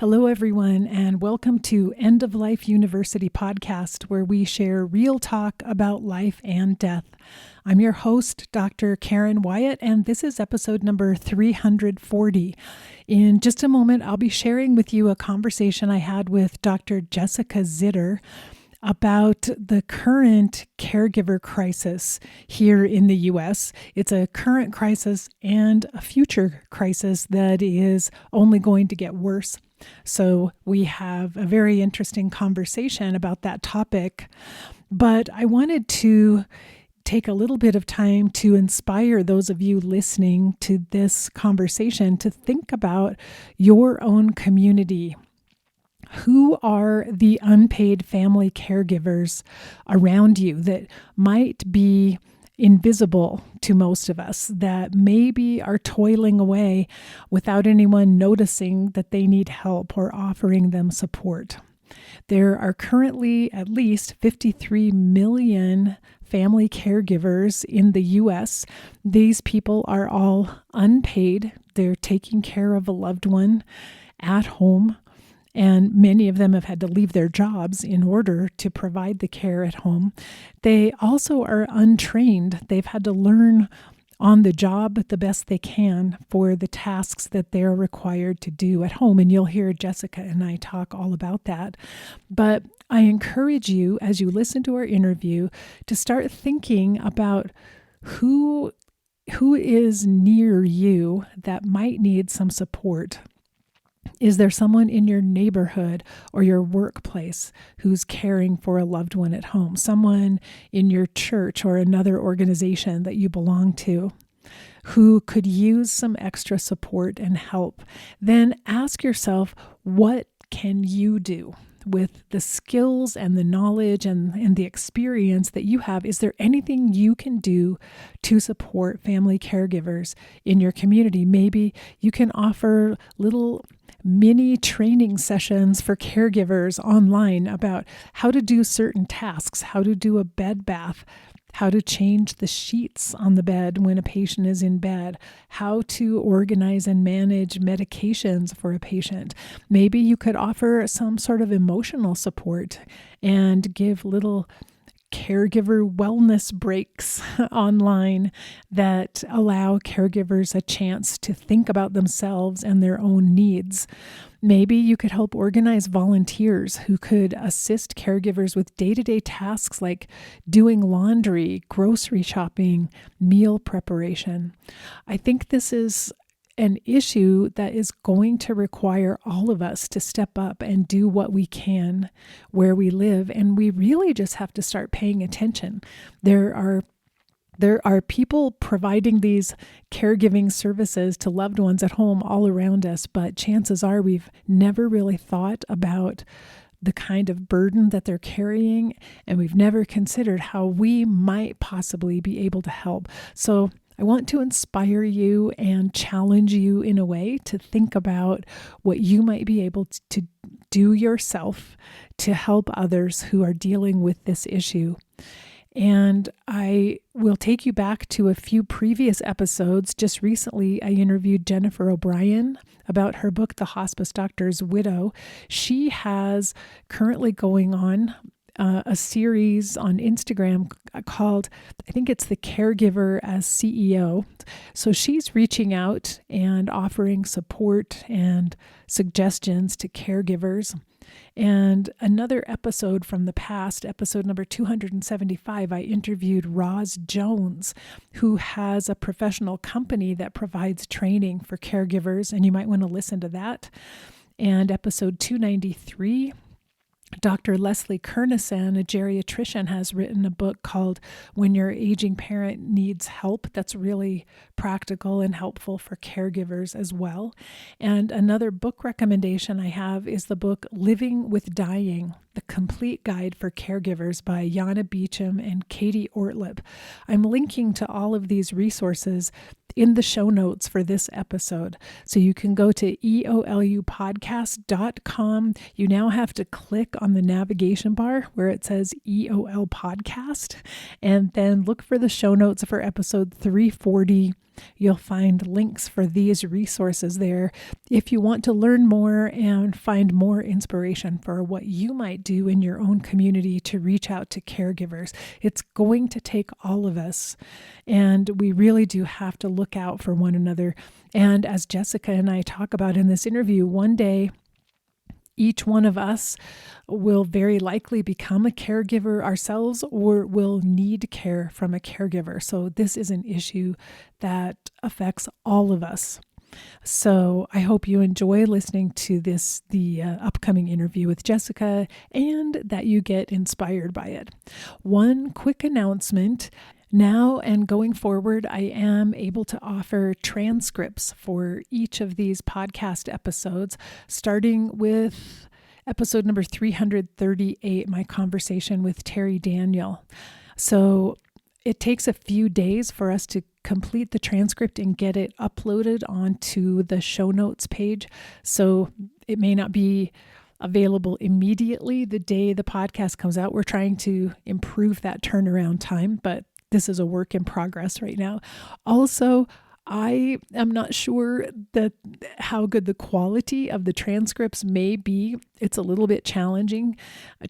Hello, everyone, and welcome to End of Life University podcast, where we share real talk about life and death. I'm your host, Dr. Karen Wyatt, and this is episode number 340. In just a moment, I'll be sharing with you a conversation I had with Dr. Jessica Zitter about the current caregiver crisis here in the U.S. It's a current crisis and a future crisis that is only going to get worse. So we have a very interesting conversation about that topic. But I wanted to take a little bit of time to inspire those of you listening to this conversation to think about your own community. Who are the unpaid family caregivers around you that might be invisible to most of us, that maybe are toiling away without anyone noticing that they need help or offering them support? There are currently at least 53 million family caregivers in the U.S. These people are all unpaid. They're taking care of a loved one at home. And many of them have had to leave their jobs in order to provide the care at home. They also are untrained. They've had to learn on the job the best they can for the tasks that they're required to do at home. And you'll hear Jessica and I talk all about that. But I encourage you, as you listen to our interview, to start thinking about who is near you that might need some support. Is there someone in your neighborhood or your workplace who's caring for a loved one at home? Someone in your church or another organization that you belong to who could use some extra support and help? Then ask yourself, what can you do with the skills and the knowledge and the experience that you have? Is there anything you can do to support family caregivers in your community? Maybe you can offer little mini training sessions for caregivers online about how to do certain tasks, how to do a bed bath, how to change the sheets on the bed when a patient is in bed, how to organize and manage medications for a patient. Maybe you could offer some sort of emotional support and give little caregiver wellness breaks online that allow caregivers a chance to think about themselves and their own needs. Maybe you could help organize volunteers who could assist caregivers with day-to-day tasks like doing laundry, grocery shopping, meal preparation. I think this is an issue that is going to require all of us to step up and do what we can where we live. And we really just have to start paying attention. There are people providing these caregiving services to loved ones at home all around us, but chances are we've never really thought about the kind of burden that they're carrying, and we've never considered how we might possibly be able to help. So I want to inspire you and challenge you in a way to think about what you might be able to do yourself to help others who are dealing with this issue. And I will take you back to a few previous episodes. Just recently, I interviewed Jennifer O'Brien about her book, The Hospice Doctor's Widow. She has currently going on a series on Instagram called, I think it's The Caregiver as CEO. So she's reaching out and offering support and suggestions to caregivers. And another episode from the past, episode number 275, I interviewed Roz Jones, who has a professional company that provides training for caregivers, and you might want to listen to that. And episode 293, Dr. Leslie Kernison, a geriatrician, has written a book called When Your Aging Parent Needs Help. That's really practical and helpful for caregivers as well. And another book recommendation I have is the book Living with Dying, The Complete Guide for Caregivers by Yana Beecham and Katie Ortlip. I'm linking to all of these resources in the show notes for this episode. So you can go to EOLUpodcast.com. You now have to click on the navigation bar where it says EOL podcast, and then look for the show notes for episode 340. You'll find links for these resources there if you want to learn more and find more inspiration for what you might do in your own community to reach out to caregivers. It's going to take all of us, and we really do have to look out for one another. And as Jessica and I talk about in this interview, one day each one of us will very likely become a caregiver ourselves or will need care from a caregiver. So this is an issue that affects all of us. So I hope you enjoy listening to the upcoming interview with Jessica, and that you get inspired by it. One quick announcement. Now and going forward, I am able to offer transcripts for each of these podcast episodes, starting with episode number 338, my conversation with Terry Daniel. So it takes a few days for us to complete the transcript and get it uploaded onto the show notes page. So it may not be available immediately the day the podcast comes out. We're trying to improve that turnaround time, but this is a work in progress right now. Also, I am not sure that how good the quality of the transcripts may be. It's a little bit challenging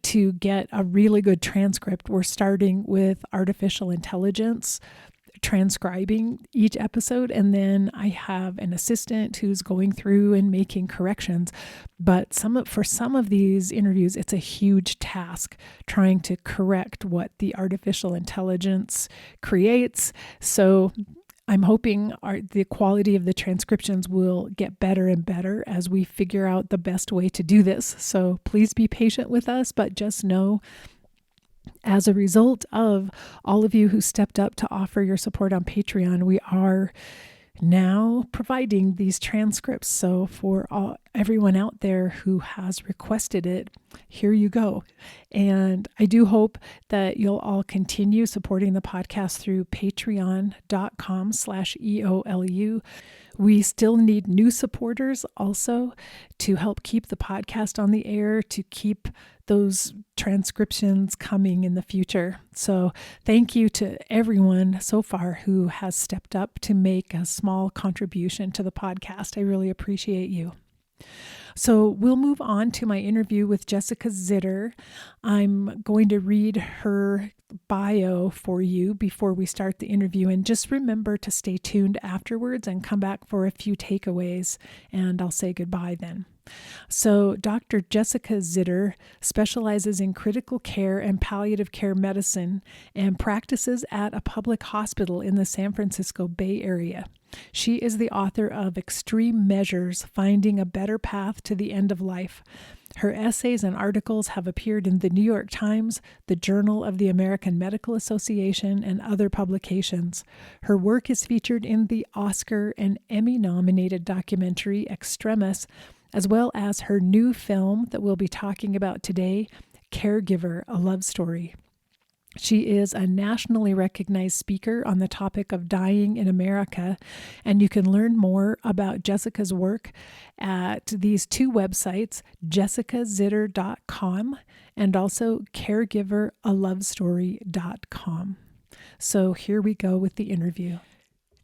to get a really good transcript. We're starting with artificial intelligence transcribing each episode, and then I have an assistant who's going through and making corrections. But for some of these interviews, it's a huge task trying to correct what the artificial intelligence creates. So I'm hoping the quality of the transcriptions will get better and better as we figure out the best way to do this. So please be patient with us, but just know, as a result of all of you who stepped up to offer your support on Patreon, we are now providing these transcripts. So for everyone out there who has requested it, here you go. And I do hope that you'll all continue supporting the podcast through patreon.com/EOLU. We still need new supporters also to help keep the podcast on the air, to keep those transcriptions coming in the future. So thank you to everyone so far who has stepped up to make a small contribution to the podcast. I really appreciate you. So we'll move on to my interview with Jessica Zitter. I'm going to read her bio for you before we start the interview, and just remember to stay tuned afterwards and come back for a few takeaways, and I'll say goodbye then. So Dr. Jessica Zitter specializes in critical care and palliative care medicine and practices at a public hospital in the San Francisco Bay Area. She is the author of Extreme Measures: Finding a Better Path to the End of Life. Her essays and articles have appeared in the New York Times, the Journal of the American Medical Association, and other publications. Her work is featured in the Oscar and Emmy-nominated documentary Extremis, as well as her new film that we'll be talking about today, Caregiver, a Love Story. She is a nationally recognized speaker on the topic of dying in America, and you can learn more about Jessica's work at these two websites, jessicazitter.com and also caregiveraLoveStory.com. So here we go with the interview.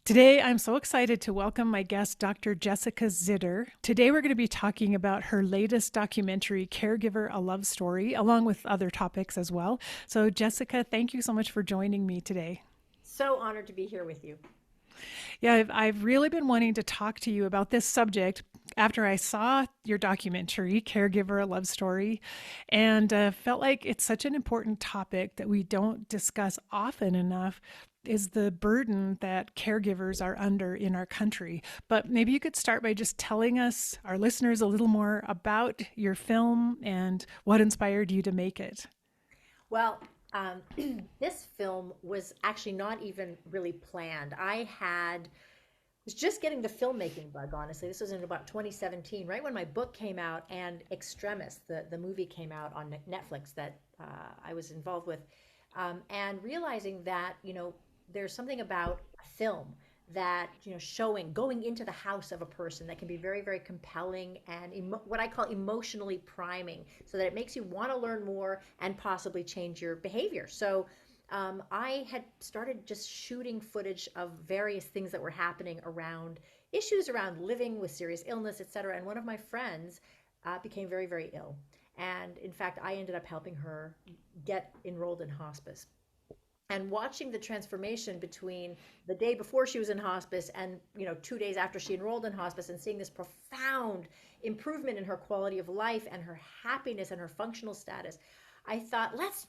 Today, I'm so excited to welcome my guest, Dr. Jessica Zitter. Today, we're going to be talking about her latest documentary, Caregiver, a Love Story, along with other topics as well. So, Jessica, thank you so much for joining me today. So honored to be here with you. Yeah, I've really been wanting to talk to you about this subject after I saw your documentary, Caregiver, a Love Story, and felt like it's such an important topic that we don't discuss often enough, is the burden that caregivers are under in our country. But maybe you could start by just telling us, our listeners, a little more about your film and what inspired you to make it. Well, this film was actually not even really planned. Was just getting the filmmaking bug, honestly. This was in about 2017, right when my book came out and Extremis, the movie came out on Netflix that I was involved with, and realizing that, there's something about a film that, showing, going into the house of a person that can be very, very compelling and what I call emotionally priming, so that it makes you want to learn more and possibly change your behavior. So I had started just shooting footage of various things that were happening around issues around living with serious illness, etc. And one of my friends became very, very ill. And in fact, I ended up helping her get enrolled in hospice. And watching the transformation between the day before she was in hospice and 2 days after she enrolled in hospice, and seeing this profound improvement in her quality of life and her happiness and her functional status, I thought, let's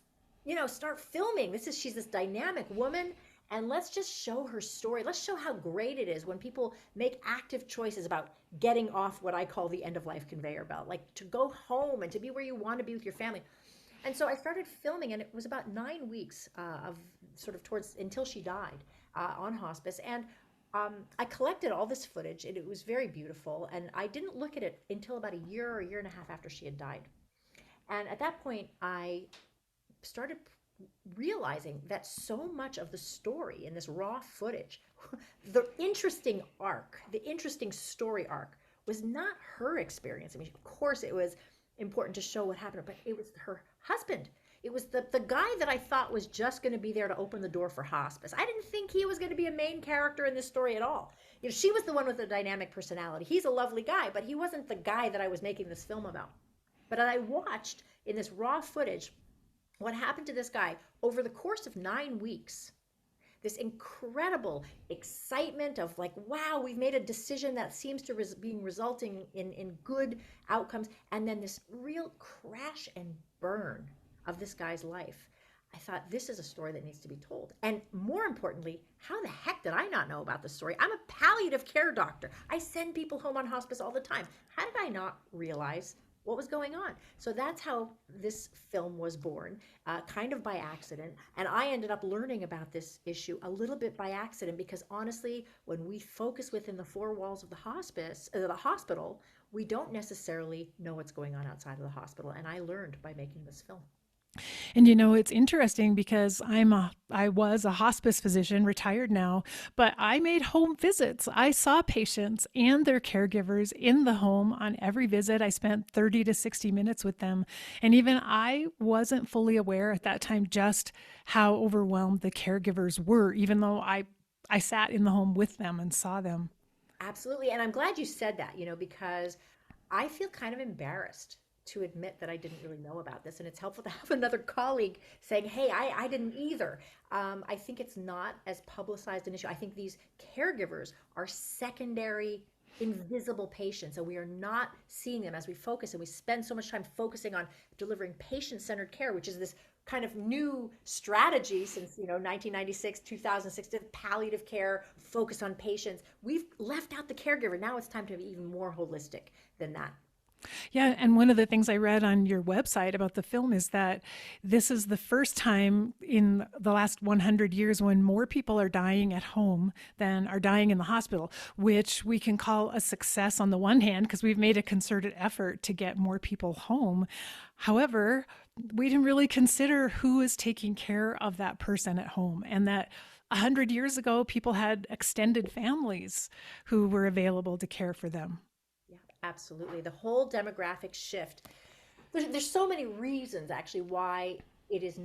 start filming. She's this dynamic woman, and let's just show her story. Let's show how great it is when people make active choices about getting off what I call the end of life conveyor belt, like to go home and to be where you want to be with your family. And so I started filming, and it was about 9 weeks of sort of towards until she died on hospice. And I collected all this footage, and it was very beautiful. And I didn't look at it until about a year or a year and a half after she had died. And at that point, I started realizing that so much of the story in this raw footage, the interesting arc, the interesting story arc, was not her experience. I mean, of course, it was important to show what happened, but it was her husband. It was the guy that I thought was just going to be there to open the door for hospice. I didn't think he was going to be a main character in this story at all. She was the one with the dynamic personality. He's a lovely guy, but he wasn't the guy that I was making this film about. But I watched in this raw footage what happened to this guy over the course of 9 weeks. This incredible excitement of like, wow, we've made a decision that seems to be resulting in good outcomes. And then this real crash and burn of this guy's life. I thought, this is a story that needs to be told. And more importantly, how the heck did I not know about this story? I'm a palliative care doctor. I send people home on hospice all the time. How did I not realize what was going on? So that's how this film was born, kind of by accident. And I ended up learning about this issue a little bit by accident, because honestly, when we focus within the four walls of the hospital, we don't necessarily know what's going on outside of the hospital. And I learned by making this film. And it's interesting because I was a hospice physician, retired now, but I made home visits. I saw patients and their caregivers in the home on every visit. I spent 30 to 60 minutes with them. And even I wasn't fully aware at that time just how overwhelmed the caregivers were, even though I sat in the home with them and saw them. Absolutely. And I'm glad you said that, because I feel kind of embarrassed to admit that I didn't really know about this. And it's helpful to have another colleague saying, hey, I didn't either. I think it's not as publicized an issue. I think these caregivers are secondary, invisible patients, and we are not seeing them as we focus. And we spend so much time focusing on delivering patient-centered care, which is this kind of new strategy since 1996, 2006, palliative care, focus on patients. We've left out the caregiver. Now it's time to be even more holistic than that. Yeah, and one of the things I read on your website about the film is that this is the first time in the last 100 years when more people are dying at home than are dying in the hospital, which we can call a success on the one hand because we've made a concerted effort to get more people home. However, we didn't really consider who is taking care of that person at home, and that 100 years ago, people had extended families who were available to care for them. Absolutely. The whole demographic shift. There's so many reasons actually why it is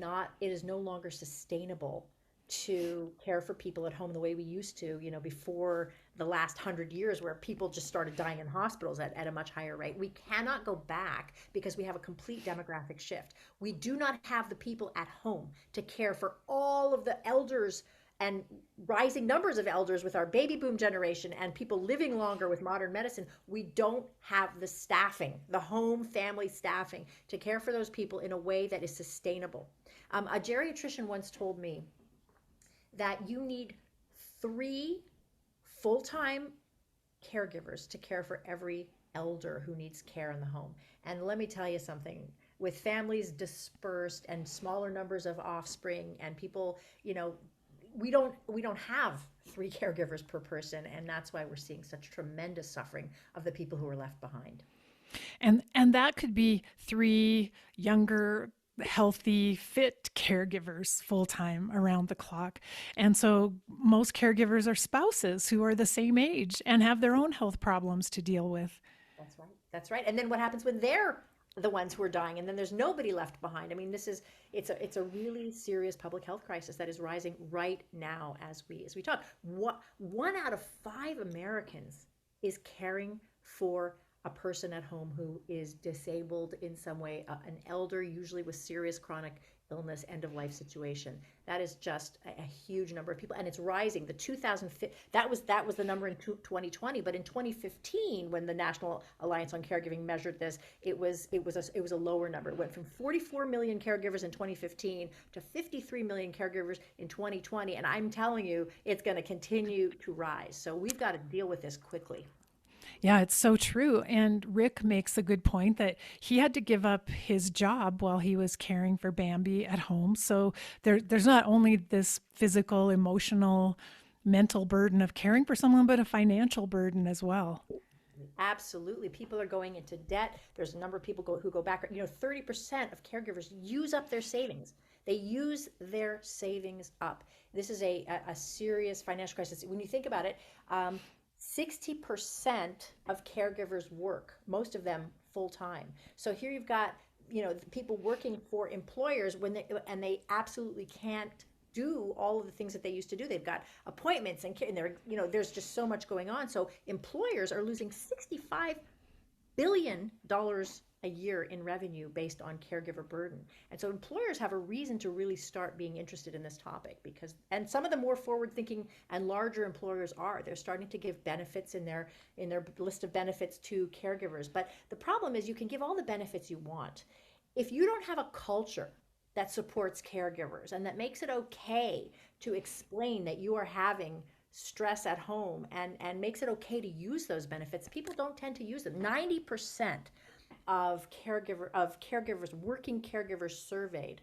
no longer sustainable to care for people at home the way we used to, before the last 100 years, where people just started dying in hospitals at a much higher rate. We cannot go back because we have a complete demographic shift. We do not have the people at home to care for all of the elders and rising numbers of elders with our baby boom generation and people living longer with modern medicine. We don't have the staffing, the home family staffing, to care for those people in a way that is sustainable. A geriatrician once told me that you need 3 full-time caregivers to care for every elder who needs care in the home. And let me tell you something, with families dispersed and smaller numbers of offspring and people, we don't have 3 caregivers per person, and that's why we're seeing such tremendous suffering of the people who are left behind. And that could be 3 younger healthy, fit caregivers full time around the clock. And so most caregivers are spouses who are the same age and have their own health problems to deal with. That's right. That's right. And then what happens when they're the ones who are dying, and then there's nobody left behind? I mean, it's a really serious public health crisis that is rising right now as we talk. What 1 out of 5 Americans is caring for a person at home who is disabled in some way, an elder, usually with serious chronic illness, end of life situation. That is just a huge number of people, and it's rising. The 2005, that was the number in 2020, but in 2015, when the National Alliance on Caregiving measured this, it was a lower number. It went from 44 million caregivers in 2015 to 53 million caregivers in 2020, and I'm telling you, it's going to continue to rise. So we've got to deal with this quickly. Yeah, it's so true. And Rick makes a good point that he had to give up his job while he was caring for Bambi at home. So there's not only this physical, emotional, mental burden of caring for someone, but a financial burden as well. Absolutely. People are going into debt. There's a number of people who go back. 30% of caregivers use up their savings. They use their savings up. This is a serious financial crisis. When you think about it, 60% of caregivers work, most of them full time. So here you've got, people working for employers and they absolutely can't do all of the things that they used to do. They've got appointments and there's just so much going on. So employers are losing $65 billion a year in revenue based on caregiver burden. And so employers have a reason to really start being interested in this topic and some of the more forward thinking and larger employers they're starting to give benefits in their list of benefits to caregivers. But the problem is you can give all the benefits you want. If you don't have a culture that supports caregivers and that makes it okay to explain that you are having stress at home and makes it okay to use those benefits, people don't tend to use them. 90% of caregivers, working caregivers surveyed,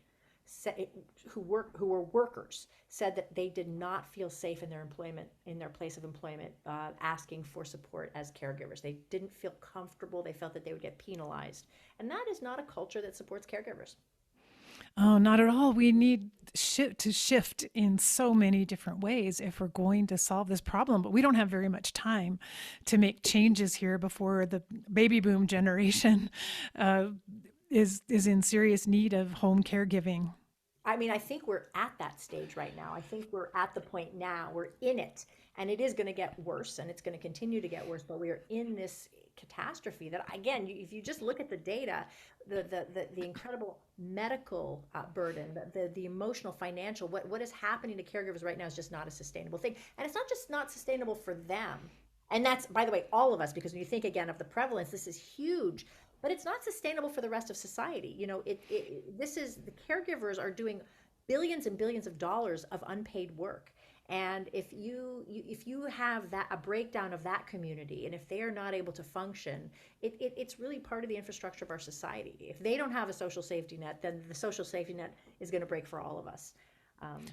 who were workers, said that they did not feel safe in their place of employment, asking for support as caregivers. They didn't feel comfortable. They felt that they would get penalized, and that is not a culture that supports caregivers. Oh, not at all. We need to shift in so many different ways if we're going to solve this problem. But we don't have very much time to make changes here before the baby boom generation uh, is in serious need of home caregiving. I mean, I think we're at that stage right now. I think we're at the point now. We're in it, and it is going to get worse, and it's going to continue to get worse. But we are in this catastrophe that, again, if you just look at the data, the incredible medical burden, the emotional, financial, what is happening to caregivers right now is just not a sustainable thing. And it's not just not sustainable for them. And that's, by the way, all of us, because when you think again of the prevalence, this is huge, but it's not sustainable for the rest of society. This is, the caregivers are doing billions and billions of dollars of unpaid work. And if you have a breakdown of that community, and if they are not able to function, it's really part of the infrastructure of our society. If they don't have a social safety net, then the social safety net is going to break for all of us. Um,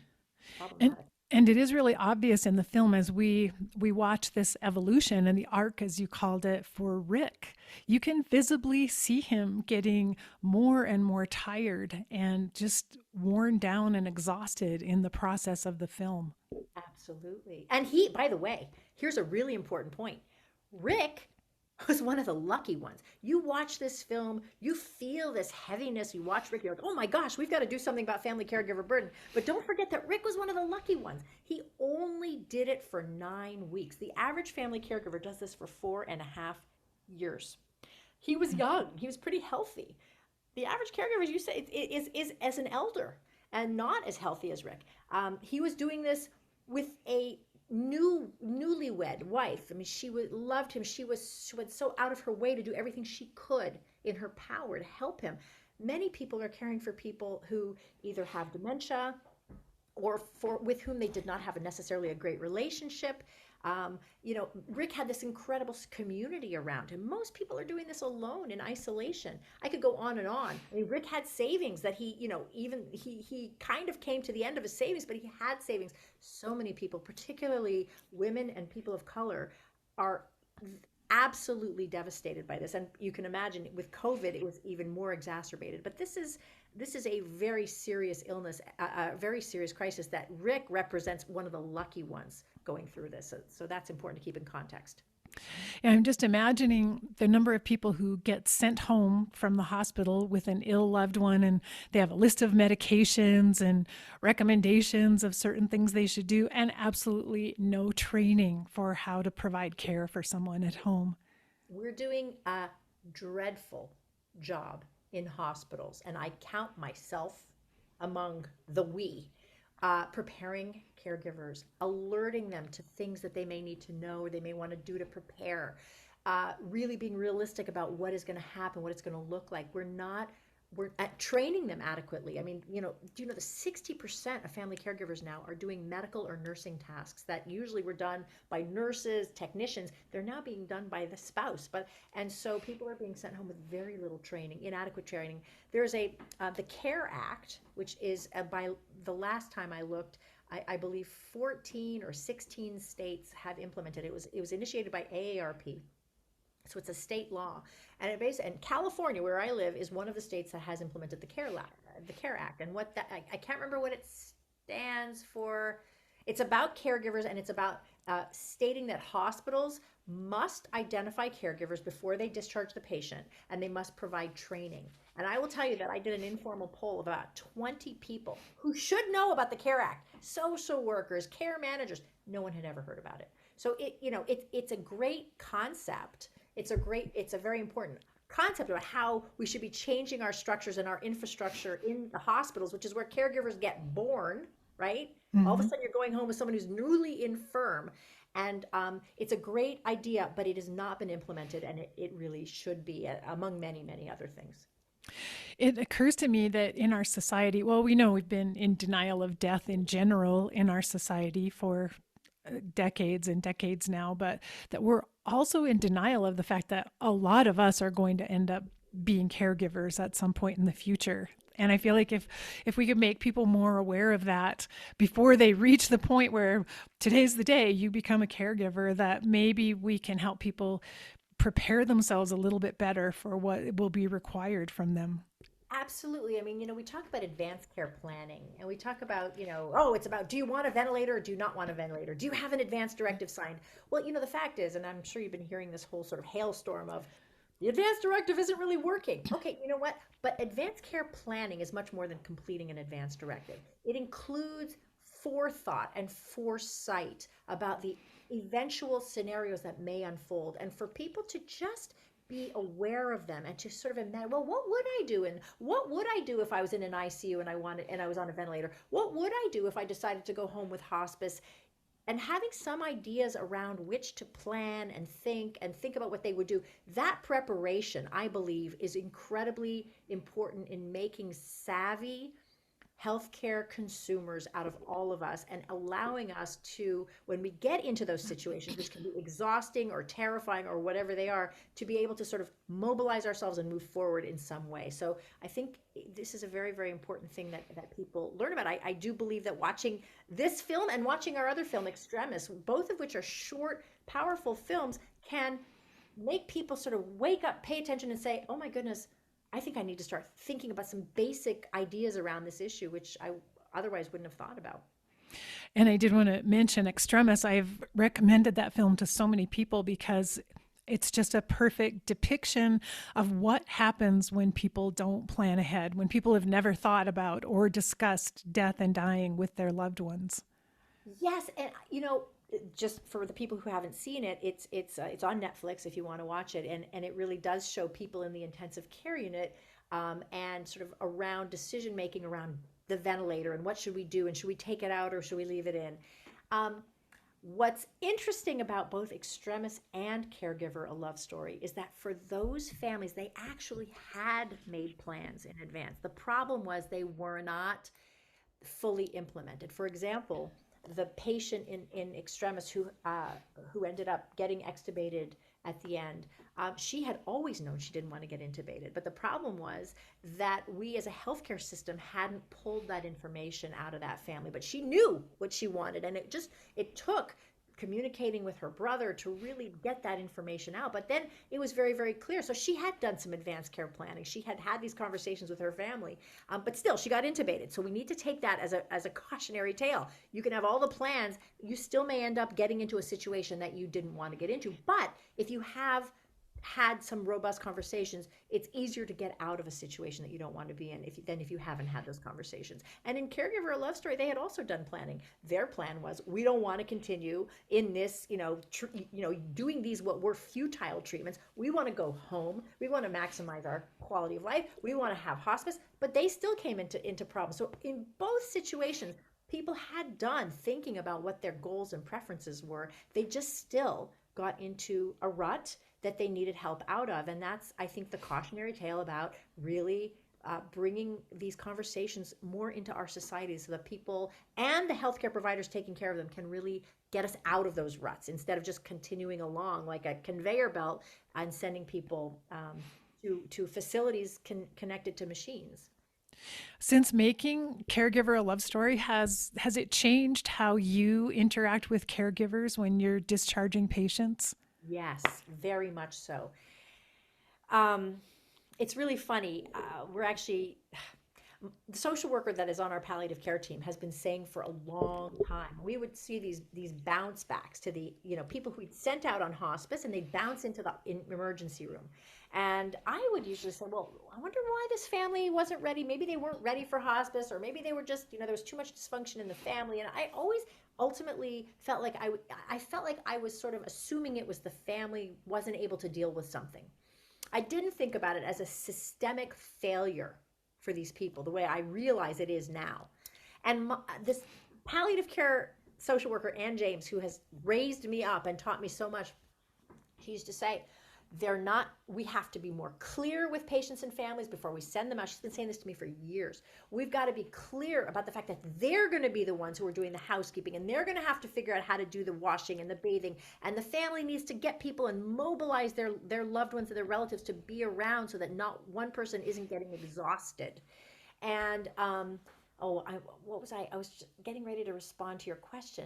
And Problematic. and it is really obvious in the film as we watch this evolution and the arc, as you called it, for Rick. You can visibly see him getting more and more tired and just worn down and exhausted in the process of the film. Absolutely. And by the way, here's a really important point. Rick was one of the lucky ones. You watch this film, you feel this heaviness. You watch Rick, you're like, oh my gosh, we've got to do something about family caregiver burden. But don't forget that Rick was one of the lucky ones. He only did it for 9 weeks. The average family caregiver does this for 4.5 years. He was young, he was pretty healthy. The average caregiver, as you say, is as an elder and not as healthy as Rick. He was doing this with a newlywed wife. I mean, loved him. She went so out of her way to do everything she could in her power to help him. Many people are caring for people who either have dementia or with whom they did not have necessarily a great relationship. Rick had this incredible community around him. Most people are doing this alone in isolation. I could go on and on. I mean, Rick had savings that he kind of came to the end of his savings, but he had savings. So many people, particularly women and people of color, are absolutely devastated by this. And you can imagine with COVID, it was even more exacerbated. But this is a very serious illness, a very serious crisis that Rick represents one of the lucky ones going through this. So that's important to keep in context. And I'm just imagining the number of people who get sent home from the hospital with an ill loved one, and they have a list of medications and recommendations of certain things they should do, and absolutely no training for how to provide care for someone at home. We're doing a dreadful job in hospitals, and I count myself among the we, preparing caregivers, alerting them to things that they may need to know or they may want to do to prepare, really being realistic about what is going to happen, what it's going to look like. We're at training them adequately. I mean, do you know that 60% of family caregivers now are doing medical or nursing tasks that usually were done by nurses, technicians? They're now being done by the spouse. And so people are being sent home with very little training, inadequate training. There's the CARE Act, which is by the last time I looked, I believe 14 or 16 states have implemented it. It was initiated by AARP. So it's a state law, and California, where I live, is one of the states that has implemented the CARE Act. And what that I can't remember what it stands for. It's about caregivers, and it's about stating that hospitals must identify caregivers before they discharge the patient, and they must provide training. And I will tell you that I did an informal poll of about 20 people who should know about the CARE Act: social workers, care managers. No one had ever heard about it. So it's a great concept. It's a very important concept about how we should be changing our structures and our infrastructure in the hospitals, which is where caregivers get born, right? All of a Mm-hmm. sudden you're going home with someone who's newly infirm. And it's a great idea, but it has not been implemented, and it really should be, among many, many other things. It occurs to me that in our society, well, we know we've been in denial of death in general in our society for decades and decades now, but that we're also in denial of the fact that a lot of us are going to end up being caregivers at some point in the future. And I feel like if we could make people more aware of that before they reach the point where today's the day you become a caregiver, that maybe we can help people prepare themselves a little bit better for what will be required from them. Absolutely. I mean, we talk about advanced care planning, and we talk about, oh, it's about, do you want a ventilator or do you not want a ventilator? Do you have an advance directive signed? Well, the fact is, and I'm sure you've been hearing this whole sort of hailstorm of the advance directive isn't really working. Okay, you know what? But advanced care planning is much more than completing an advance directive. It includes forethought and foresight about the eventual scenarios that may unfold, and for people to just be aware of them and to sort of imagine, well, what would I do? And what would I do if I was in an ICU and I was on a ventilator? What would I do if I decided to go home with hospice? And having some ideas around which to plan and think about what they would do. That preparation, I believe, is incredibly important in making savvy healthcare consumers out of all of us, and allowing us to, when we get into those situations, which can be exhausting or terrifying or whatever they are, to be able to sort of mobilize ourselves and move forward in some way. So I think this is a very, very important thing that people learn about. I do believe that watching this film and watching our other film, Extremis, both of which are short, powerful films, can make people sort of wake up, pay attention, and say, oh my goodness, I think I need to start thinking about some basic ideas around this issue, which I otherwise wouldn't have thought about. And I did want to mention Extremis. I've recommended that film to so many people because it's just a perfect depiction of what happens when people don't plan ahead, when people have never thought about or discussed death and dying with their loved ones. Yes, and just for the people who haven't seen it, it's on Netflix if you want to watch it, and it really does show people in the intensive care unit, and sort of around decision making around the ventilator and what should we do, and should we take it out or should we leave it in. What's interesting about both Extremis and Caregiver, a love story, is that for those families, they actually had made plans in advance. The problem was they were not fully implemented. For example, the patient in Extremis who ended up getting extubated at the end, she had always known she didn't want to get intubated. But the problem was that we as a healthcare system hadn't pulled that information out of that family. But she knew what she wanted, and it took communicating with her brother to really get that information out. But then it was very, very clear. So she had done some advanced care planning. She had had these conversations with her family, but still she got intubated. So we need to take that as a cautionary tale. You can have all the plans. You still may end up getting into a situation that you didn't want to get into. But if you have had some robust conversations, it's easier to get out of a situation that you don't want to be in than if you haven't had those conversations. And in Caregiver, a Love Story, they had also done planning. Their plan was, we don't want to continue in this, doing these what were futile treatments. We want to go home. We want to maximize our quality of life. We want to have hospice, but they still came into problems. So in both situations, people had done thinking about what their goals and preferences were. They just still got into a rut that they needed help out of. And that's, I think, the cautionary tale about really bringing these conversations more into our society so that people and the healthcare providers taking care of them can really get us out of those ruts instead of just continuing along like a conveyor belt and sending people to facilities connected to machines. Since making Caregiver a Love Story, has it changed how you interact with caregivers when you're discharging patients? Yes, very much so. It's really funny. We're actually, the social worker that is on our palliative care team has been saying for a long time, we would see these bounce backs to the, people who we'd sent out on hospice, and they'd bounce into the emergency room. And I would usually say, well, I wonder why this family wasn't ready. Maybe they weren't ready for hospice, or maybe they were just, there was too much dysfunction in the family. And I always ultimately felt like I felt like I was sort of assuming it was the family wasn't able to deal with something. I didn't think about it as a systemic failure for these people, the way I realize it is now. And this palliative care social worker, Ann James, who has raised me up and taught me so much, she used to say, we have to be more clear with patients and families before we send them out. She's been saying this to me for years. We've got to be clear about the fact that they're going to be the ones who are doing the housekeeping, and they're going to have to figure out how to do the washing and the bathing. And the family needs to get people and mobilize their loved ones and their relatives to be around so that not one person isn't getting exhausted. And, what was I? I was just getting ready to respond to your question.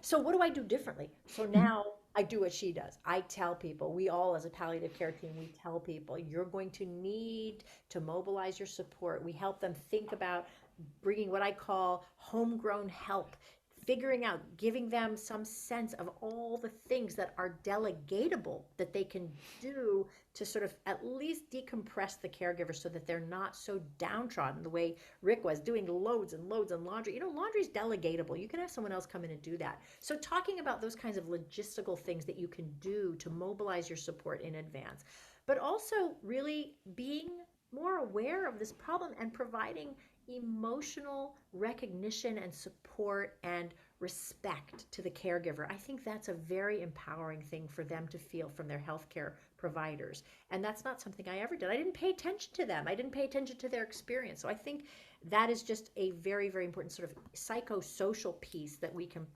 So what do I do differently? So now I do what she does. I tell people, we all as a palliative care team, we tell people, you're going to need to mobilize your support. We help them think about bringing what I call homegrown help, figuring out, giving them some sense of all the things that are delegatable that they can do to sort of at least decompress the caregiver so that they're not so downtrodden the way Rick was, doing loads and loads and laundry. Laundry's delegatable. You can have someone else come in and do that. So talking about those kinds of logistical things that you can do to mobilize your support in advance, but also really being more aware of this problem and providing emotional recognition and support and respect to the caregiver. I think that's a very empowering thing for them to feel from their healthcare providers. And that's not something I ever did. I didn't pay attention to them. I didn't pay attention to their experience. So I think that is just a very, very important sort of psychosocial piece that we can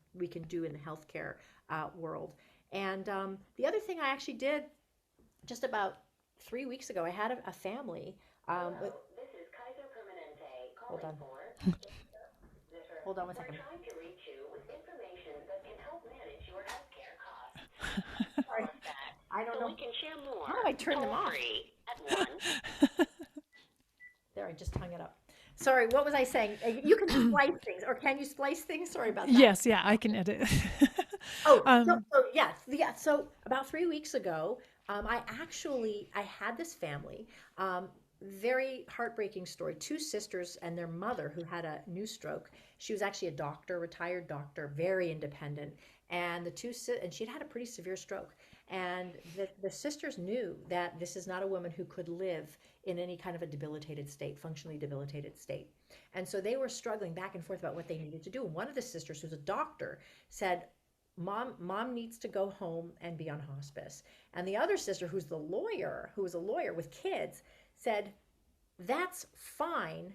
do in the healthcare world. And the other thing I actually did just about 3 weeks ago, I had a family. Hold on. Hold on one second. We're trying to reach you with information that can help manage your healthcare costs. Sorry. I don't know. We can share more. How do I turn them off? Free at 1. There, I just hung it up. Sorry, what was I saying? You can splice things, or can you splice things? Sorry about that. Yes, yeah, I can edit. So about 3 weeks ago, I had this family. Very heartbreaking story. 2 sisters and their mother who had a new stroke. She was actually a doctor, retired doctor, very independent. And she'd had a pretty severe stroke. And the sisters knew that this is not a woman who could live in any kind of a debilitated state, functionally debilitated state. And so they were struggling back and forth about what they needed to do. And one of the sisters, who's a doctor, said, Mom needs to go home and be on hospice. And the other sister, who was a lawyer with kids, said, that's fine,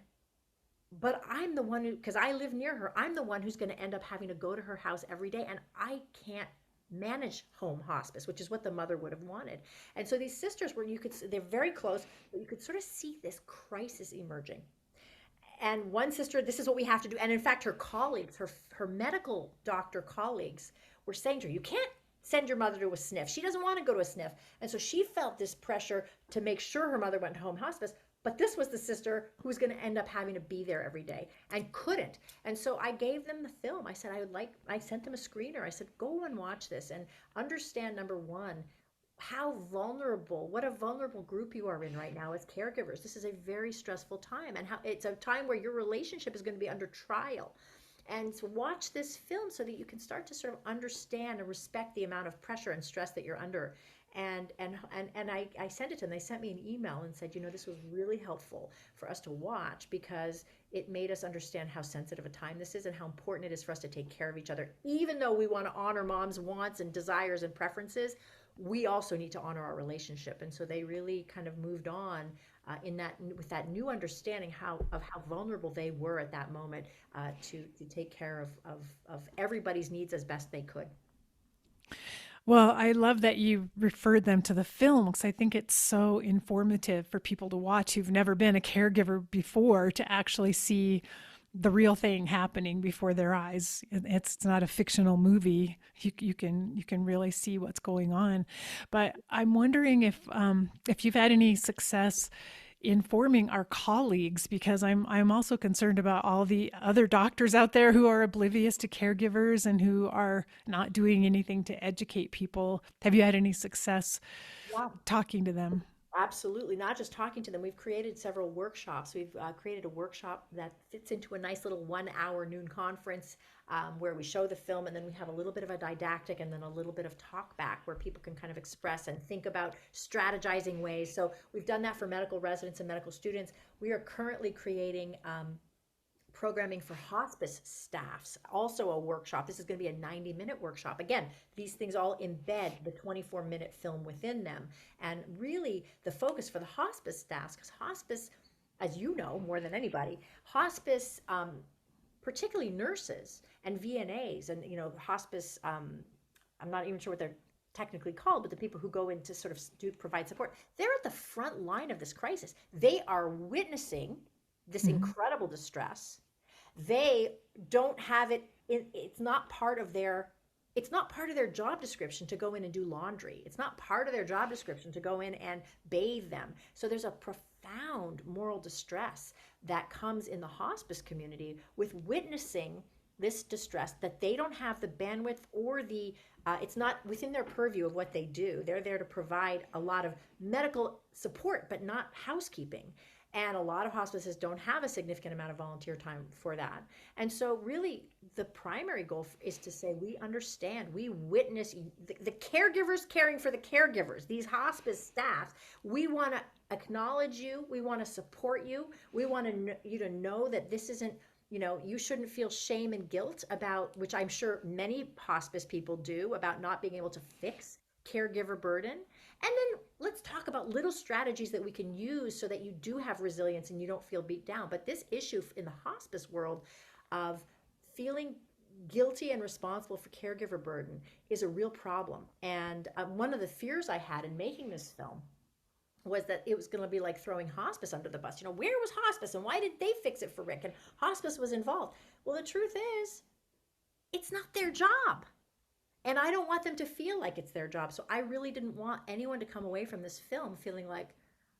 but I'm the one because I live near her, I'm the one who's going to end up having to go to her house every day, and I can't manage home hospice, which is what the mother would have wanted. And so these sisters they're very close, but you could sort of see this crisis emerging. And one sister, this is what we have to do. And in fact, her colleagues, her medical doctor colleagues were saying to her, you can't send your mother to a sniff. She doesn't want to go to a sniff. And so she felt this pressure to make sure her mother went to home hospice. But this was the sister who was going to end up having to be there every day and couldn't. And so I gave them the film. I said, I sent them a screener. I said, go and watch this and understand, number one, what a vulnerable group you are in right now as caregivers. This is a very stressful time, and how it's a time where your relationship is going to be under trial. And so watch this film so that you can start to sort of understand and respect the amount of pressure and stress that you're under. And I sent it to them. They sent me an email and said, this was really helpful for us to watch because it made us understand how sensitive a time this is and how important it is for us to take care of each other. Even though we want to honor mom's wants and desires and preferences, we also need to honor our relationship. And so they really kind of moved on with that new understanding of how vulnerable they were at that moment to take care of everybody's needs as best they could. Well, I love that you referred them to the film because I think it's so informative for people to watch who've never been a caregiver before to actually see the real thing happening before their eyes. It's not a fictional movie. You can really see what's going on. But I'm wondering if you've had any success informing our colleagues, because I'm also concerned about all the other doctors out there who are oblivious to caregivers and who are not doing anything to educate people. Have you had any success talking to them? Absolutely. Not just talking to them. We've created several workshops. We've created a workshop that fits into a nice little 1 hour noon conference where we show the film, and then we have a little bit of a didactic and then a little bit of talk back where people can kind of express and think about strategizing ways. So we've done that for medical residents and medical students. We are currently creating programming for hospice staffs, also a workshop. This is going to be a 90-minute workshop. Again, these things all embed the 24-minute film within them. And really the focus for the hospice staffs, because hospice, as you know more than anybody, hospice, particularly nurses and VNAs and, hospice, I'm not even sure what they're technically called, but the people who go in to sort of provide support, they're at the front line of this crisis. They are witnessing this incredible distress. They don't have it it's not part of their job description to go in and do laundry. It's not part of their job description to go in and bathe them. So there's a profound moral distress that comes in the hospice community with witnessing this distress, that they don't have the bandwidth or it's not within their purview of what they do. They're there to provide a lot of medical support, but not housekeeping. And a lot of hospices don't have a significant amount of volunteer time for that. And so really the primary goal is to say, we understand, we witness the caregivers caring for the caregivers, these hospice staff. We want to acknowledge you. We want to support you. We want you to know that this isn't, you shouldn't feel shame and guilt about, which I'm sure many hospice people do, about not being able to fix caregiver burden. And then let's talk about little strategies that we can use so that you do have resilience and you don't feel beat down. But this issue in the hospice world of feeling guilty and responsible for caregiver burden is a real problem. And one of the fears I had in making this film was that it was going to be like throwing hospice under the bus. Where was hospice and why did they fix it for Rick? And hospice was involved. Well, the truth is, it's not their job. And I don't want them to feel like it's their job. So I really didn't want anyone to come away from this film feeling like,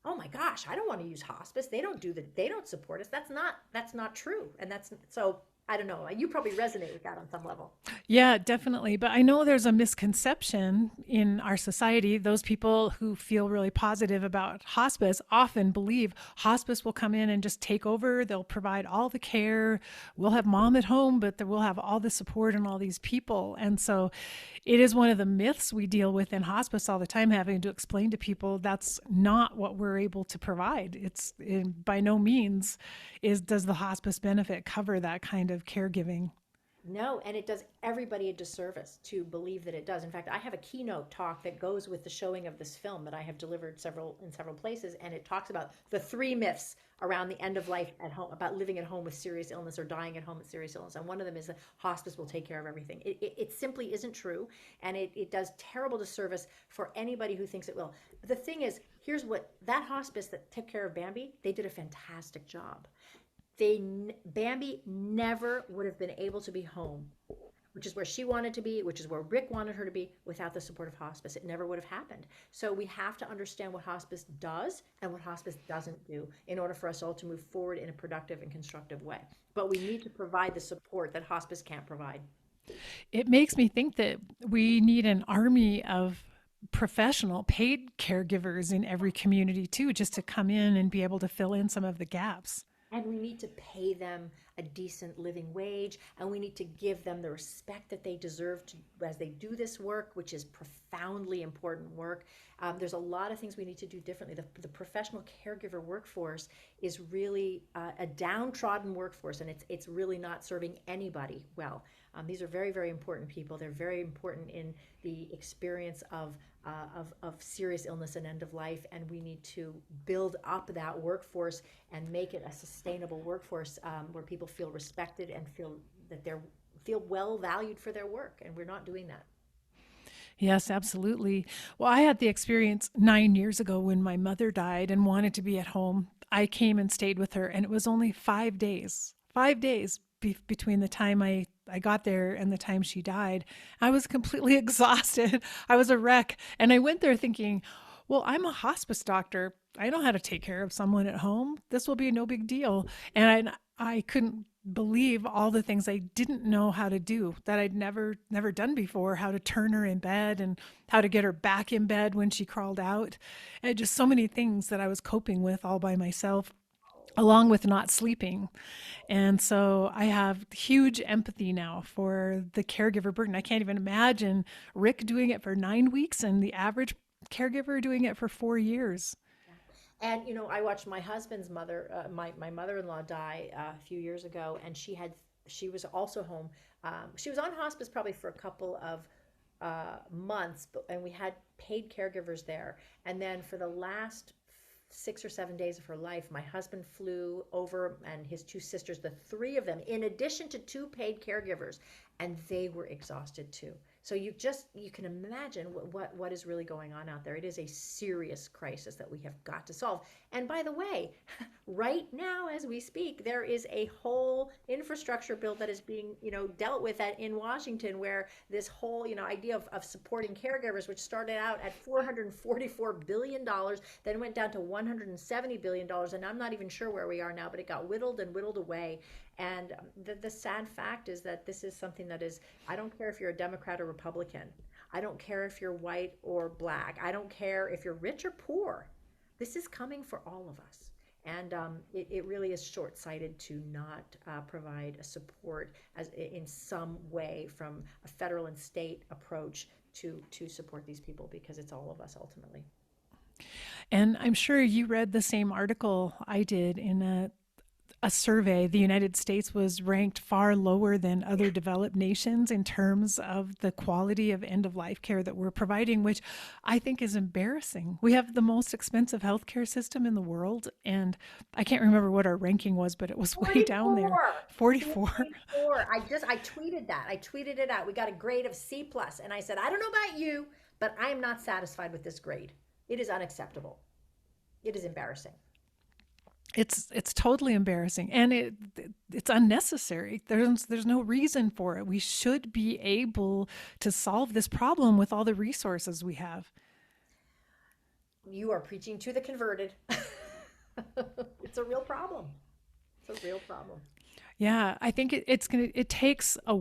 oh my gosh, I don't want to use hospice. They don't support us. That's not true. And so I don't know. You probably resonate with that on some level. Yeah, definitely. But I know there's a misconception in our society. Those people who feel really positive about hospice often believe hospice will come in and just take over. They'll provide all the care. We'll have mom at home, but we'll have all the support and all these people. And so it is one of the myths we deal with in hospice all the time, having to explain to people that's not what we're able to provide. It's by no means does the hospice benefit cover that kind of caregiving. No, and it does everybody a disservice to believe that it does. In fact, I have a keynote talk that goes with the showing of this film that I have delivered in several places, and it talks about the 3 myths around the end of life at home, about living at home with serious illness or dying at home with serious illness. And one of them is that hospice will take care of everything. It simply isn't true, and it does terrible disservice for anybody who thinks it will. The thing is, here's what that hospice that took care of Bambi, they did a fantastic job. Bambi never would have been able to be home, which is where she wanted to be, which is where Rick wanted her to be, without the support of hospice. It never would have happened. So we have to understand what hospice does and what hospice doesn't do in order for us all to move forward in a productive and constructive way. But we need to provide the support that hospice can't provide. It makes me think that we need an army of professional paid caregivers in every community too, just to come in and be able to fill in some of the gaps. And we need to pay them a decent living wage, and we need to give them the respect that they deserve to, as they do this work, which is profoundly important work. There's a lot of things we need to do differently. The professional caregiver workforce is really a downtrodden workforce, and it's really not serving anybody well. These are very, very important people. They're very important in the experience of serious illness and end of life, and we need to build up that workforce and make it a sustainable workforce where people feel respected and feel that feel well valued for their work, and we're not doing that. Yes, absolutely. Well, I had the experience 9 years ago when my mother died and wanted to be at home. I came and stayed with her, and it was only 5 days, 5 days between the time I got there and the time she died. I was completely exhausted. I was a wreck. And I went there thinking, well, I'm a hospice doctor. I know how to take care of someone at home. This will be no big deal. And I couldn't believe all the things I didn't know how to do that I'd never done before, how to turn her in bed and how to get her back in bed when she crawled out. And just so many things that I was coping with all by myself, along with not sleeping. And so I have huge empathy now for the caregiver burden. I can't even imagine Rick doing it for 9 weeks and the average caregiver doing it for 4 years. And I watched my husband's mother, my mother-in-law, die a few years ago, and she was also home. She was on hospice probably for a couple of months, and we had paid caregivers there. And then for the last 6 or 7 days of her life, my husband flew over, and his two sisters, the three of them, in addition to two paid caregivers, and they were exhausted too. So you can imagine what is really going on out there. It is a serious crisis that we have got to solve. And by the way, right now as we speak, there is a whole infrastructure bill that is being dealt with in Washington, where this whole idea of supporting caregivers, which started out at $444 billion, then went down to $170 billion, and I'm not even sure where we are now, but it got whittled and whittled away. And the sad fact is that this is something that is, I don't care if you're a Democrat or Republican. I don't care if you're white or black. I don't care if you're rich or poor. This is coming for all of us. And it really is short-sighted to not provide a support in some way from a federal and state approach to support these people, because it's all of us ultimately. And I'm sure you read the same article I did in a survey. The United States was ranked far lower than other developed nations in terms of the quality of end-of-life care that we're providing, which I think is embarrassing. We have the most expensive healthcare system in the world, and I can't remember what our ranking was, but it was way down there. 44. 44. I tweeted that. I tweeted it out. We got a grade of C+, and I said, I don't know about you, but I am not satisfied with this grade. It is unacceptable. It is embarrassing. It's totally embarrassing, and it's unnecessary. There's no reason for it. We should be able to solve this problem with all the resources we have. You are preaching to the converted. It's a real problem. It's a real problem. Yeah, I think it takes a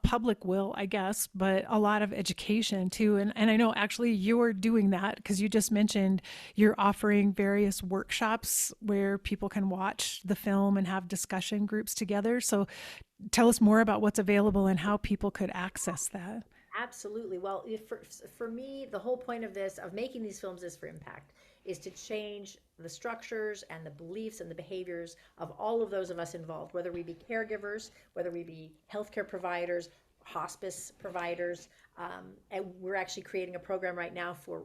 public will, I guess, but a lot of education too. And I know actually you're doing that, because you just mentioned you're offering various workshops where people can watch the film and have discussion groups together. So tell us more about what's available and how people could access that. Absolutely. Well, for me, the whole point of making these films is for impact, is to change the structures and the beliefs and the behaviors of all of those of us involved, whether we be caregivers, whether we be healthcare providers, hospice providers. And we're actually creating a program right now for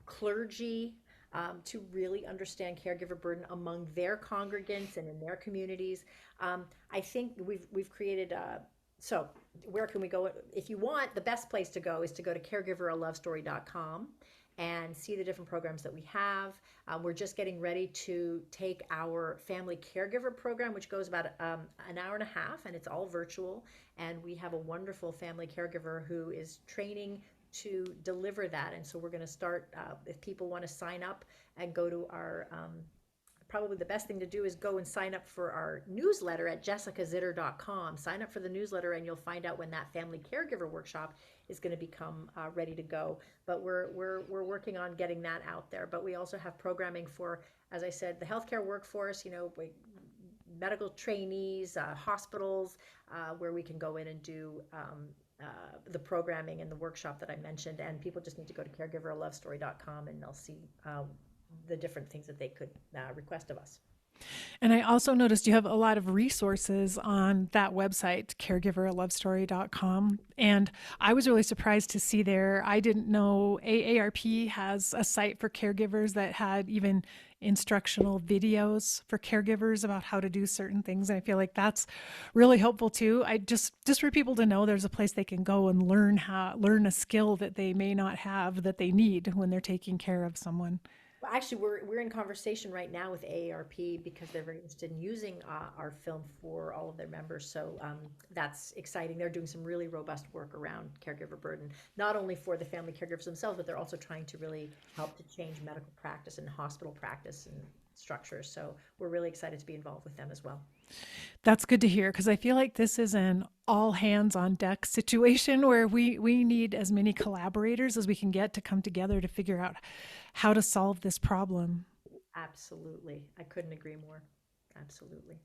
clergy to really understand caregiver burden among their congregants and in their communities. I think we've created so where can we go? If you want, the best place to go is to go to caregiveraLoveStory.com. and see the different programs that we have. We're just getting ready to take our family caregiver program, which goes about an hour and a half, and it's all virtual. And we have a wonderful family caregiver who is training to deliver that. And so we're going to start, if people want to sign up and go to our probably the best thing to do is go and sign up for our newsletter at jessicazitter.com. Sign up for the newsletter and you'll find out when that family caregiver workshop is going to become ready to go. But we're working on getting that out there. But we also have programming for, as I said, the healthcare workforce, medical trainees, hospitals, where we can go in and do the programming and the workshop that I mentioned. And people just need to go to caregiveralovestory.com and they'll see the different things that they could request of us. And I also noticed you have a lot of resources on that website, caregiveralovestory.com. And I was really surprised to see there. I didn't know AARP has a site for caregivers that had even instructional videos for caregivers about how to do certain things. And I feel like that's really helpful too. I just for people to know there's a place they can go and learn a skill that they may not have that they need when they're taking care of someone. Well, actually, we're in conversation right now with AARP because they're very interested in using our film for all of their members. So that's exciting. They're doing some really robust work around caregiver burden, not only for the family caregivers themselves, but they're also trying to really help to change medical practice and hospital practice and structures. So we're really excited to be involved with them as well. That's good to hear because I feel like this is an all hands on deck situation where we need as many collaborators as we can get to come together to figure out how to solve this problem. Absolutely. I couldn't agree more. Absolutely.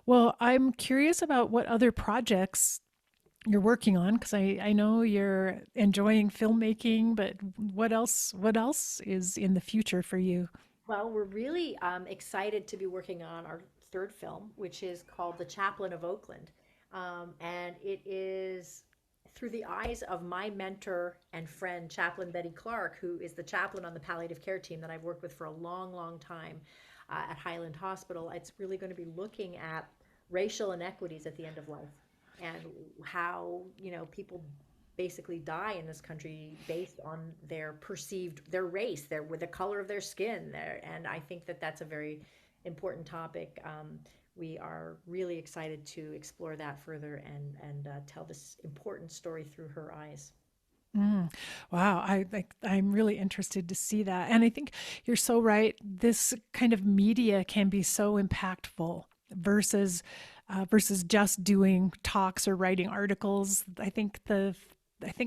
Well, I'm curious about what other projects you're working on because I know you're enjoying filmmaking, but what else is in the future for you? Well, we're really excited to be working on our third film, which is called The Chaplain of Oakland. And it is through the eyes of my mentor and friend, Chaplain Betty Clark, who is the chaplain on the palliative care team that I've worked with for a long, long time at Highland Hospital. It's really going to be looking at racial inequities at the end of life and how, people basically die in this country based on their race, the color of their skin. And I think that that's a very important topic. We are really excited to explore that further and tell this important story through her eyes. Wow, I'm really interested to see that, and I think you're so right. This kind of media can be so impactful versus just doing talks or writing articles. I think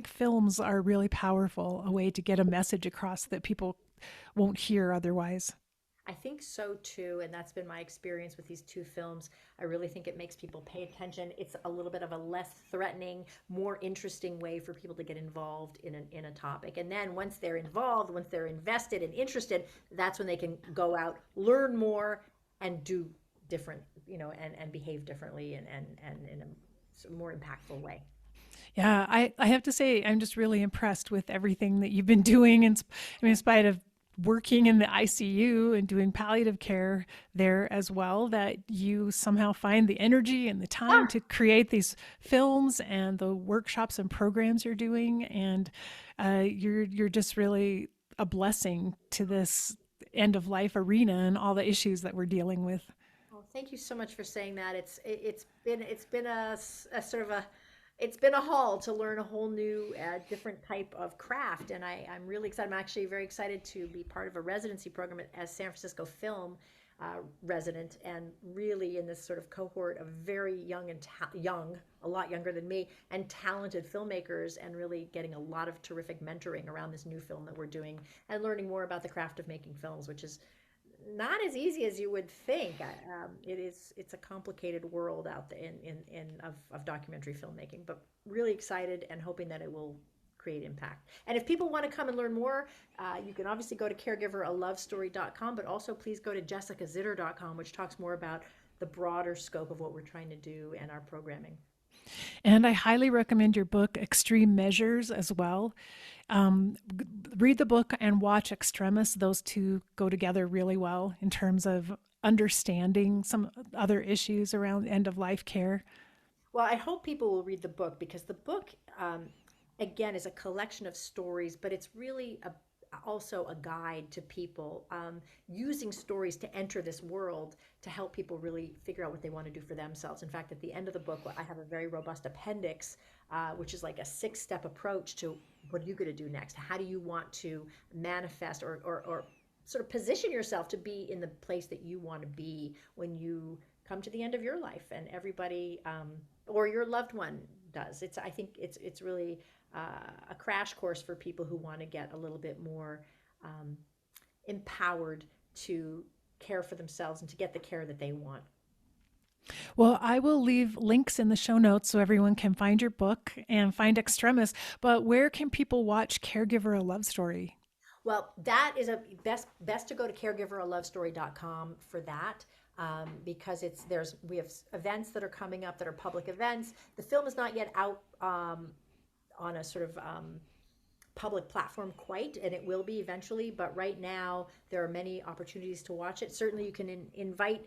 films are really powerful, a way to get a message across that people won't hear otherwise. I think so too, and that's been my experience with these two films. I really think it makes people pay attention. It's a little bit of a less threatening, more interesting way for people to get involved in a topic. And then once they're involved, once they're invested and interested, that's when they can go out, learn more, and do different, and behave differently and in a more impactful way. Yeah, I have to say, I'm just really impressed with everything that you've been doing. And in spite of working in the ICU and doing palliative care there as well, that you somehow find the energy and the time to create these films and the workshops and programs you're doing. And you're just really a blessing to this end of life arena and all the issues that we're dealing with. Well, thank you so much for saying that. It's been a sort of a it's been a haul to learn a whole new, different type of craft, and I'm really excited. I'm actually very excited to be part of a residency program as San Francisco Film resident, and really in this sort of cohort of very young and a lot younger than me, and talented filmmakers, and really getting a lot of terrific mentoring around this new film that we're doing, and learning more about the craft of making films, which is not as easy as you would think. It's a complicated world out there of documentary filmmaking, but really excited and hoping that it will create impact. And if people want to come and learn more, you can obviously go to caregiveralovestory.com, but also please go to jessicazitter.com, which talks more about the broader scope of what we're trying to do and our programming. And I highly recommend your book, Extreme Measures, as well. Read the book and watch Extremis. Those two go together really well in terms of understanding some other issues around end of life care. Well, I hope people will read the book because the book, again, is a collection of stories, but it's really also a guide to people, using stories to enter this world to help people really figure out what they want to do for themselves. In fact, at the end of the book, I have a very robust appendix, which is like a 6-step approach to what are you going to do next? How do you want to manifest or sort of position yourself to be in the place that you want to be when you come to the end of your life, and everybody or your loved one does. I think it's really a crash course for people who want to get a little bit more empowered to care for themselves and to get the care that they want. Well, I will leave links in the show notes so everyone can find your book and find Extremis. But where can people watch Caregiver: A Love Story? Well, that is a best to go to caregiveraLoveStory.com for that. Because we have events that are coming up that are public events. The film is not yet out on a sort of public platform quite, and it will be eventually, but right now there are many opportunities to watch it. Certainly you can invite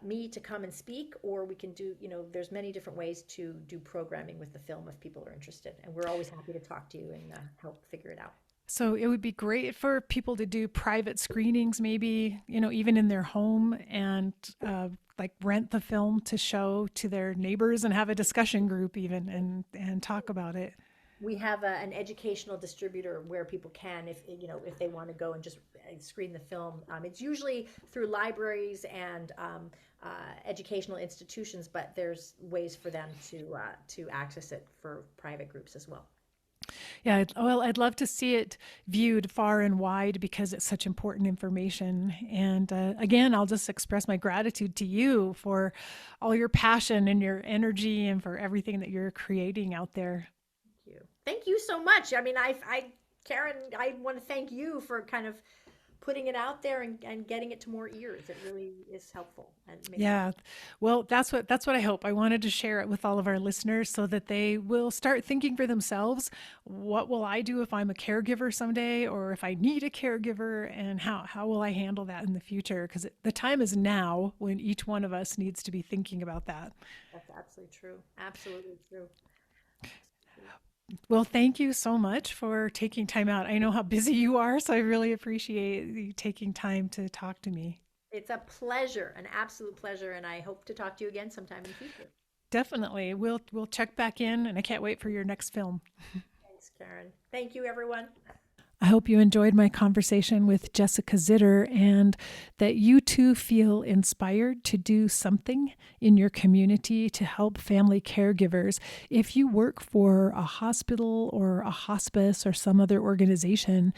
me to come and speak, or we can do, there's many different ways to do programming with the film if people are interested, and we're always happy to talk to you and help figure it out. So it would be great for people to do private screenings, maybe, even in their home, and like rent the film to show to their neighbors and have a discussion group even and talk about it. We have an educational distributor where people can, if they want to go and just screen the film. It's usually through libraries and educational institutions, but there's ways for them to access it for private groups as well. Yeah, well, I'd love to see it viewed far and wide because it's such important information. And again, I'll just express my gratitude to you for all your passion and your energy and for everything that you're creating out there. Thank you. Thank you so much. I mean, Karen, I want to thank you for kind of putting it out there and getting it to more ears. It really is helpful. Yeah. Well, that's what I hope. I wanted to share it with all of our listeners so that they will start thinking for themselves, what will I do if I'm a caregiver someday, or if I need a caregiver, and how will I handle that in the future? Because the time is now when each one of us needs to be thinking about that. That's absolutely true. Absolutely true. Well, thank you so much for taking time out. I know how busy you are, so I really appreciate you taking time to talk to me. It's a pleasure, an absolute pleasure, and I hope to talk to you again sometime in the future. Definitely. We'll check back in, and I can't wait for your next film. Thanks, Karen. Thank you, everyone. I hope you enjoyed my conversation with Jessica Zitter and that you too feel inspired to do something in your community to help family caregivers. If you work for a hospital or a hospice or some other organization,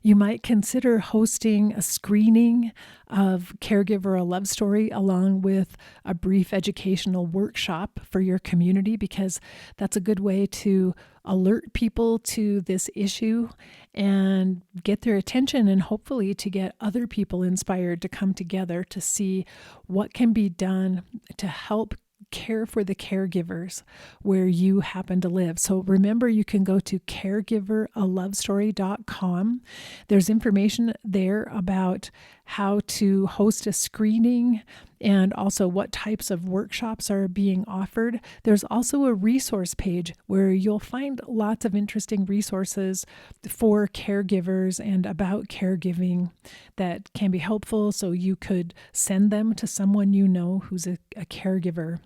you might consider hosting a screening of Caregiver: A Love Story along with a brief educational workshop for your community, because that's a good way to alert people to this issue and get their attention, and hopefully to get other people inspired to come together to see what can be done to help care for the caregivers where you happen to live. So remember, you can go to caregiveraLoveStory.com. There's information there about how to host a screening and also what types of workshops are being offered. There's also a resource page where you'll find lots of interesting resources for caregivers and about caregiving that can be helpful, so you could send them to someone you know who's a caregiver.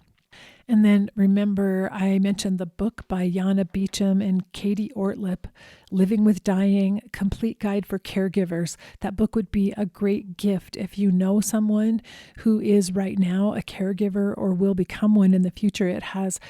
And then remember, I mentioned the book by Yana Beecham and Katie Ortlip, Living with Dying, Complete Guide for Caregivers. That book would be a great gift if you know someone who is right now a caregiver or will become one in the future. It has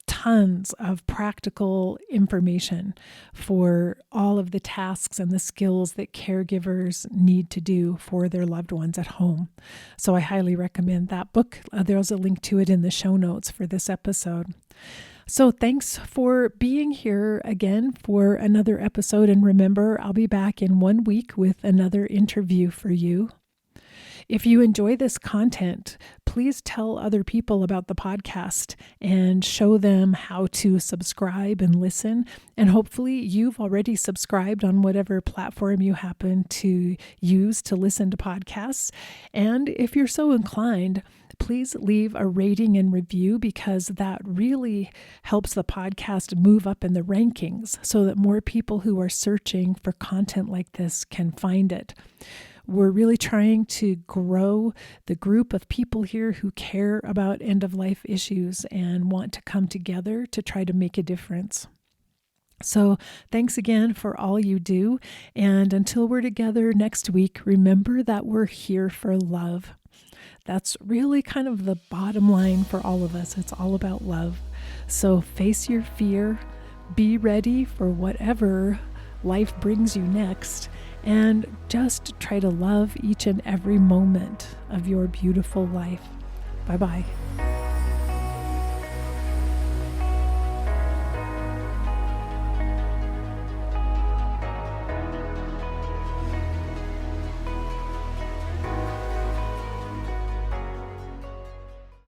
tons of practical information for all of the tasks and the skills that caregivers need to do for their loved ones at home. So I highly recommend that book. There's a link to it in the show notes for this episode. So thanks for being here again for another episode. And remember, I'll be back in 1 week with another interview for you. If you enjoy this content, please please tell other people about the podcast and show them how to subscribe and listen. And hopefully you've already subscribed on whatever platform you happen to use to listen to podcasts. And if you're so inclined, please leave a rating and review, because that really helps the podcast move up in the rankings so that more people who are searching for content like this can find it. We're really trying to grow the group of people here who care about end-of-life issues and want to come together to try to make a difference. So thanks again for all you do. And until we're together next week, remember that we're here for love. That's really kind of the bottom line for all of us. It's all about love. So face your fear, be ready for whatever life brings you next, and just try to love each and every moment of your beautiful life. Bye-bye.